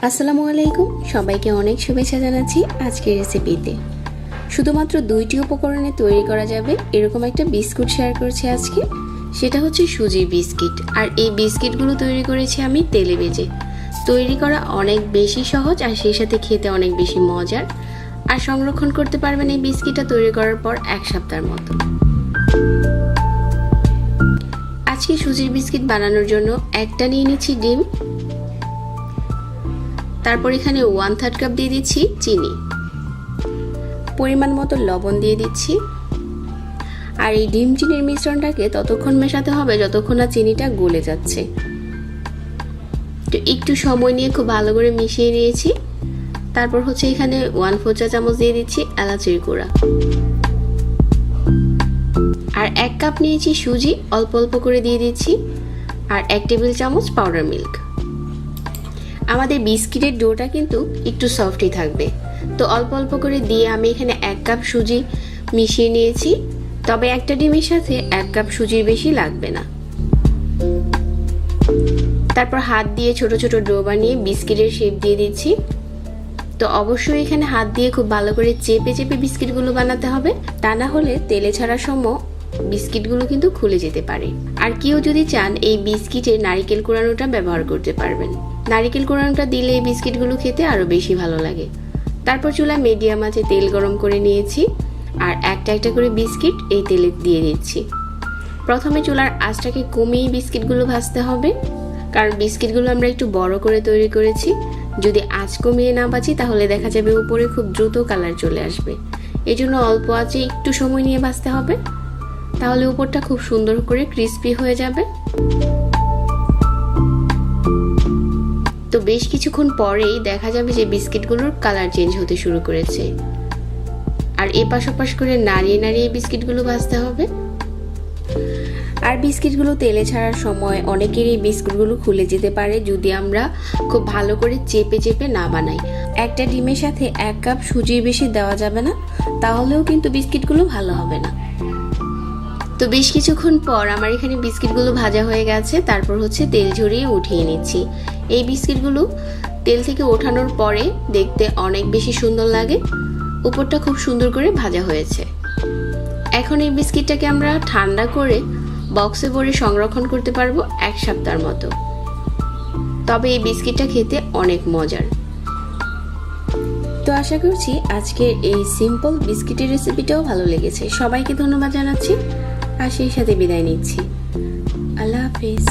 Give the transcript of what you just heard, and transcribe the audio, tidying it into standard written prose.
আসসালামু আলাইকুম, সবাইকে অনেক শুভেচ্ছা জানাচ্ছি আজকের রেসিপিতে। শুধুমাত্র 2টি উপকরণে তৈরি করা যাবে এরকম একটা বিস্কুট শেয়ার করছি আজকে। সেটা হচ্ছে সুজির বিস্কিট। আর এই বিস্কিটগুলো তৈরি করেছি আমি তেলে ভেজে। তৈরি করা অনেক বেশি সহজ আর সেই সাথে খেতে অনেক বেশি মজার। আর সংরক্ষণ করতে পারবেন এই বিস্কিটটা তৈরি করার পর 1 সপ্তাহের মতো। আজকে সুজির বিস্কিট বানানোর জন্য একটা নিয়ে নিচ্ছি ডিম। তারপর এখানে 1/3 কাপ দিয়ে দিচ্ছি চিনি, পরিমাণ মতো লবণ দিয়ে দিচ্ছি। আর এই ডিম চিনির মিশ্রণটাকে ততক্ষণ মেশাতে হবে যতক্ষণ না চিনিটা গলে যাচ্ছে। তো একটু সময় নিয়ে খুব ভালো করে মিশিয়ে নিয়েছি। তারপর হচ্ছে এখানে 1/4 চা চামচ দিয়ে দিচ্ছি এলাচের গুঁড়া। আর 1 কাপ নিয়েছি সুজি, অল্প অল্প করে দিয়ে দিচ্ছি। আর 1 টেবিল চামচ পাউডার মিল্ক। আমাদের বিস্কিটের ডোটা কিন্তু একটু সফটই থাকবে, তো অল্প অল্প করে দিয়ে আমি এখানে 1 কাপ সুজি মিশিয়ে নিয়েছি। তবে একটা ডিমের সাথে 1 কাপ সুজির বেশি লাগবে না। তারপর হাত দিয়ে ছোট ছোট ডো বানিয়ে বিস্কিটের শেপ দিয়ে দিচ্ছি। তো অবশ্যই এখানে হাত দিয়ে খুব ভালো করে চেপে চেপে বিস্কিটগুলো বানাতে হবে, তা না হলে তেলে ছাড়ার সময় বিস্কিটগুলো কিন্তু খুলে যেতে পারে। আর কেউ যদি চান এই বিস্কিটে নারকেল কোড়ানোটা ব্যবহার করতে পারবেন। নারকেল কোড়ানোটা দিলে এই বিস্কিটগুলো খেতে আরো বেশি ভালো লাগে। তারপর চুলা মিডিয়াম আঁচে তেল গরম করে নিয়েছি আর একটা একটা করে বিস্কিট এই তেলে দিয়ে দিচ্ছি। প্রথমে চুলার আঁচটাকে কমিয়ে বিস্কিটগুলো ভাজতে হবে, কারণ বিস্কিটগুলো আমরা একটু বড় করে তৈরি করেছি। যদি আঁচ কমিয়ে না ভাজি তাহলে দেখা যাবে উপরে খুব দ্রুত কালার চলে আসবে। এই জন্য অল্প আঁচে একটু সময় নিয়ে ভাজতে হবে, তাহলে উপরটা খুব সুন্দর করে ক্রিস্পি হয়ে যাবে। তো বেশ কিছুক্ষণ পরেই দেখা যাবে যে বিস্কিটগুলোর কালার চেঞ্জ হতে শুরু করেছে। আর এপাশ ওপাশ করে নাড়িয়ে নাড়িয়ে বিস্কিটগুলো ভাজতে হবে। আর বিস্কিটগুলো তেলে ছাড়ার সময় অনেকেরই এই বিস্কুটগুলো খুলে যেতে পারে যদি আমরা খুব ভালো করে চেপে চেপে না বানাই। একটা ডিমের সাথে 1 কাপ সুজির বেশি দেওয়া যাবে না, তাহলেও কিন্তু বিস্কিটগুলো ভালো হবে না। তো বেশ কিছুক্ষণ পর আমার এখানে বিস্কিটগুলো ভাজা হয়ে গেছে। তারপর হচ্ছে তেল ঝরিয়ে উঠিয়ে নিচ্ছি। এই বিস্কিটগুলো তেল থেকে ওঠানোর পরে দেখতে অনেক বেশি সুন্দর লাগে, উপরটা খুব সুন্দর করে ভাজা হয়েছে। এখন এই বিস্কিটটাকে আমরা ঠান্ডা করে বক্সে ভরে সংরক্ষণ করতে পারবো 1 সপ্তাহের মতো। তবে এই বিস্কিটটা খেতে অনেক মজার। তো আশা করছি আজকের এই সিম্পল বিস্কিটের রেসিপিটাও ভালো লেগেছে। সবাইকে ধন্যবাদ জানাচ্ছি আর সেই সাথে বিদায় নিচ্ছি। আল্লাহ হাফেজ।